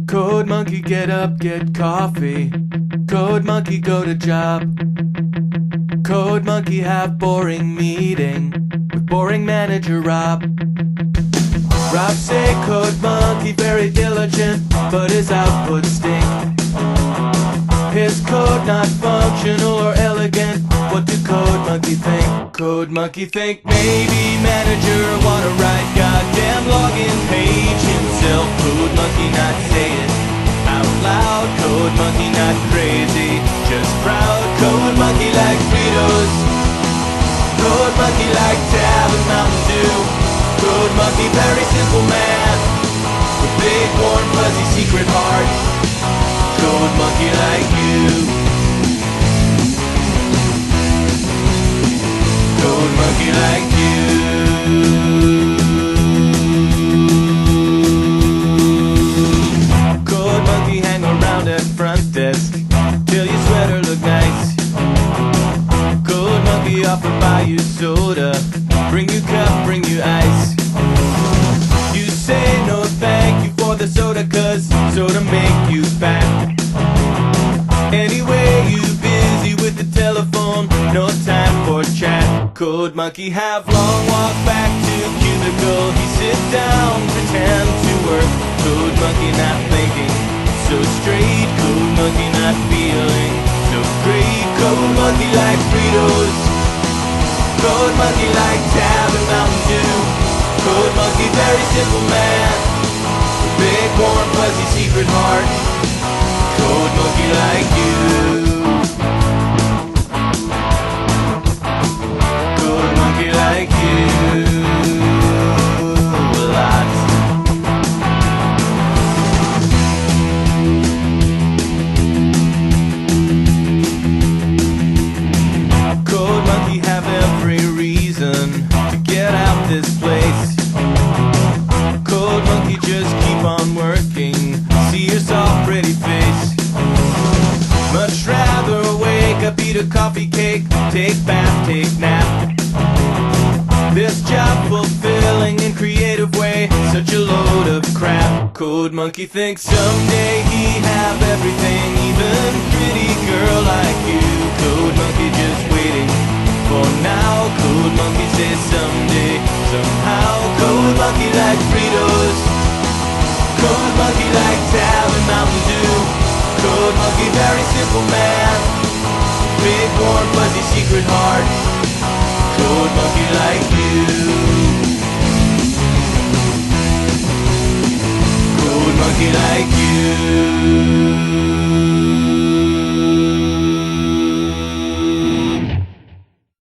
Code monkey, get up, get coffee. Code monkey, go to job. Code monkey, have boring meeting with boring manager Rob. Rob say code monkey very diligent, but his output stink. His code not functional or elegant. What do code monkey think? Code monkey think maybe manager wanna write goddamn login page himself. Code monkey not say it out loud. Code monkey not crazy, just proud. Code monkey like Fritos. Code monkey like Tab and Mountain Dew. Code monkey very simple man with big warm fuzzy secret heart. Code monkey like you. Code monkey like you. Code monkey hang around at front desk till your sweater look nice. Code monkey offer buy you soda, bring you cup, bring you ice. You say no thank you for the soda, cause soda make you fat. Anyway, you busy with the telephone, no time for chat. Code monkey have long walk back to cubicle. He sit down, pretend to work. Code monkey not thinking so straight. Code monkey not feeling so great. Code monkey like Fritos. Code monkey like Tab and Mountain Dew. Code monkey very simple man, big warm fuzzy secret heart. Code monkey like you. Code monkey like you. A lot. Code monkey have every reason to get out this place. Code monkey just keep on working, see your soft pretty face. Much rather wake up, eat a coffee cake, take bath, take nap. This job fulfilling in creative way, such a load of crap. Code monkey thinks someday he have everything, even pretty girl like you. Code monkey just waiting for now. Code monkey says someday, somehow. Code monkey like Fritos. Code monkey like Tab and Mountain Dew. Code monkey very simple man, big warm fuzzy secret heart. Code monkey like you. Code monkey like you.